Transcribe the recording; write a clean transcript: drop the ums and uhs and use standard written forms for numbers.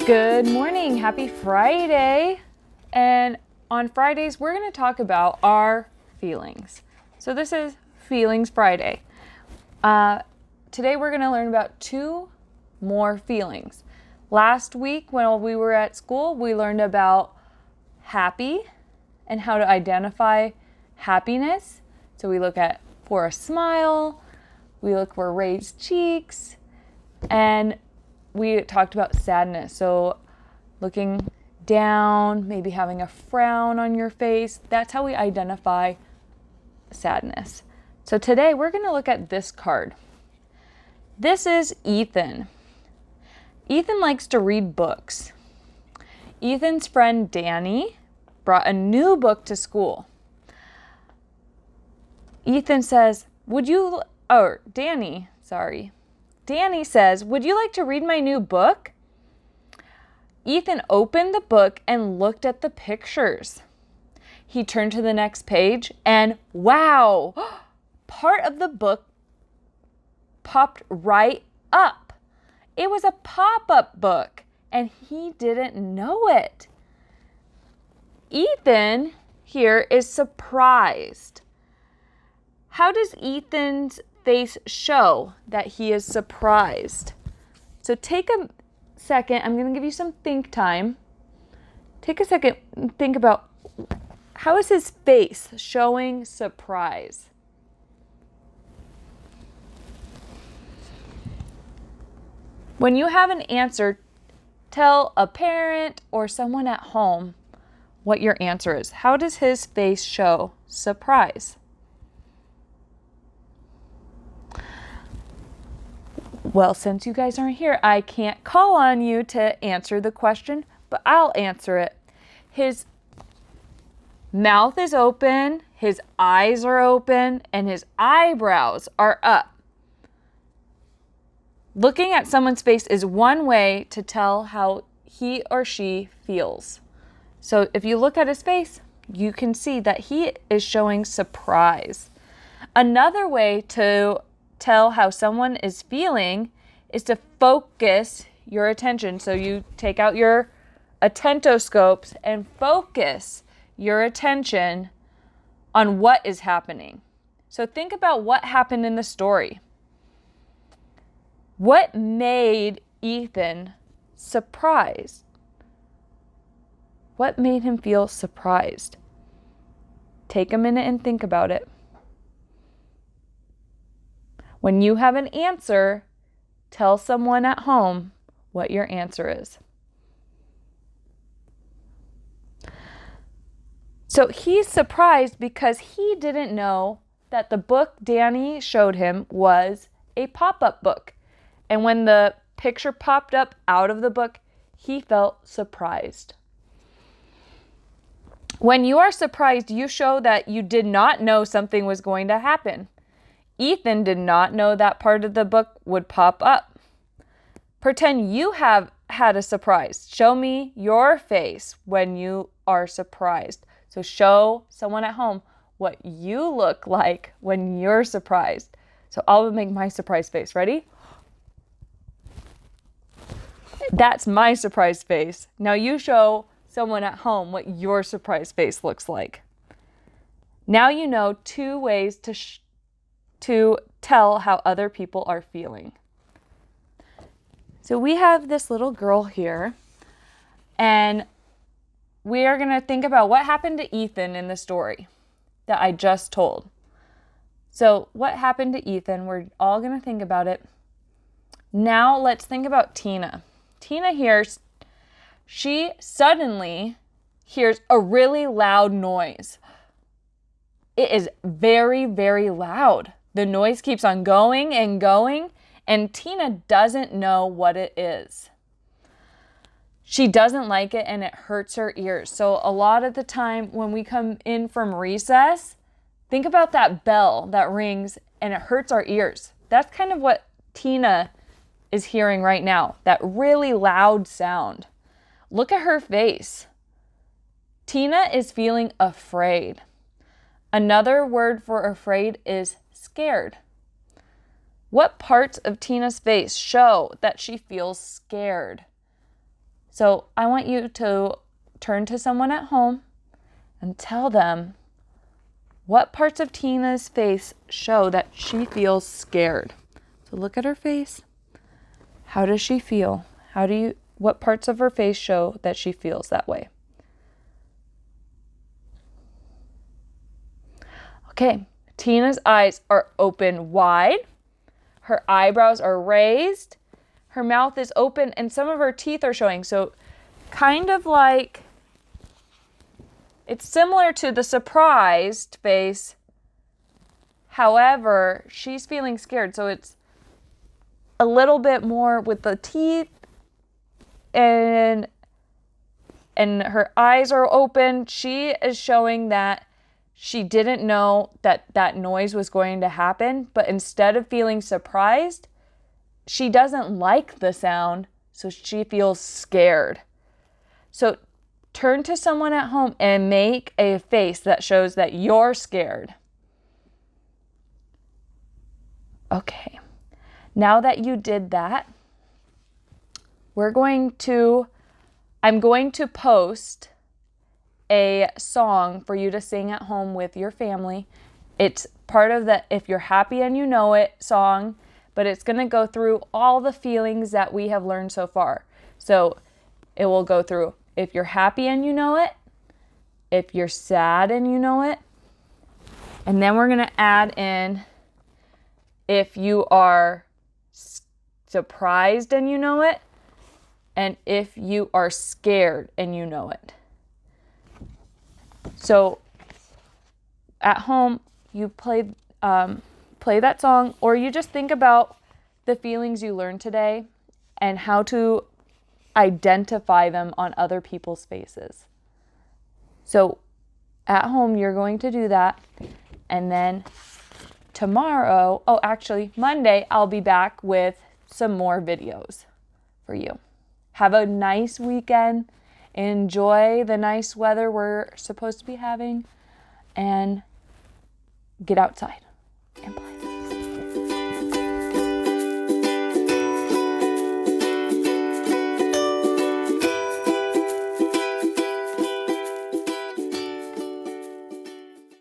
Good morning, happy Friday. And on Fridays, we're going to talk about our feelings. So this is Feelings Friday. Today we're going to learn about two more feelings. Last week when we were at school, we learned about happy and how to identify happiness. So we look at for a smile, we look for raised cheeks, and we talked about sadness. So looking down, maybe having a frown on your face. That's how we identify sadness. So today we're going to look at this card. This is Ethan. Ethan likes to read books. Ethan's friend Danny brought a new book to school. Ethan says, Danny says, "Would you like to read my new book?" Ethan opened the book and looked at the pictures. He turned to the next page and wow, part of the book popped right up. It was a pop-up book and he didn't know it. Ethan here is surprised. How does Ethan's face show that he is surprised? So take a second. I'm going to give you some think time. Take a second and think about how is his face showing surprise? When you have an answer, tell a parent or someone at home what your answer is. How does his face show surprise? Well, since you guys aren't here, I can't call on you to answer the question, but I'll answer it. His mouth is open, his eyes are open, and his eyebrows are up. Looking at someone's face is one way to tell how he or she feels. So if you look at his face, you can see that he is showing surprise. Another way to tell how someone is feeling is to focus your attention. So you take out your attentoscopes and focus your attention on what is happening. So think about what happened in the story. What made Ethan surprised? What made him feel surprised? Take a minute and think about it. When you have an answer, tell someone at home what your answer is. So he's surprised because he didn't know that the book Danny showed him was a pop-up book. And when the picture popped up out of the book, he felt surprised. When you are surprised, you show that you did not know something was going to happen. Ethan did not know that part of the book would pop up. Pretend you have had a surprise. Show me your face when you are surprised. So show someone at home what you look like when you're surprised. So I'll make my surprise face. Ready? That's my surprise face. Now you show someone at home what your surprise face looks like. Now you know two ways to tell how other people are feeling. So we have this little girl here, and we are going to think about what happened to Ethan in the story that I just told. So what happened to Ethan? We're all going to think about it. Now let's think about Tina. Tina hears, she suddenly hears a really loud noise. It is very, very loud. The noise keeps on going and going, and Tina doesn't know what it is. She doesn't like it, and it hurts her ears. So a lot of the time when we come in from recess, think about that bell that rings, and it hurts our ears. That's kind of what Tina is hearing right now, that really loud sound. Look at her face. Tina is feeling afraid. Another word for afraid is scared. What parts of Tina's face show that she feels scared? So I want you to turn to someone at home and tell them what parts of Tina's face show that she feels scared. So look at her face. How does she feel? What parts of her face show that she feels that way? Okay, Tina's eyes are open wide. Her eyebrows are raised. Her mouth is open and some of her teeth are showing. So kind of like, it's similar to the surprised face. However, she's feeling scared. So it's a little bit more with the teeth and her eyes are open. She is showing that she didn't know that noise was going to happen, but instead of feeling surprised, she doesn't like the sound, so she feels scared. So turn to someone at home and make a face that shows that you're scared. Okay. Now that you did that, I'm going to post a song for you to sing at home with your family. It's part of the If You're Happy and You Know It song, but it's going to go through all the feelings that we have learned so far. So it will go through if you're happy and you know it, if you're sad and you know it, and then we're going to add in if you are surprised and you know it, and if you are scared and you know it. So at home, you play that song, or you just think about the feelings you learned today and how to identify them on other people's faces. So at home, you're going to do that. And then Monday, I'll be back with some more videos for you. Have a nice weekend. Enjoy the nice weather we're supposed to be having, and get outside and play.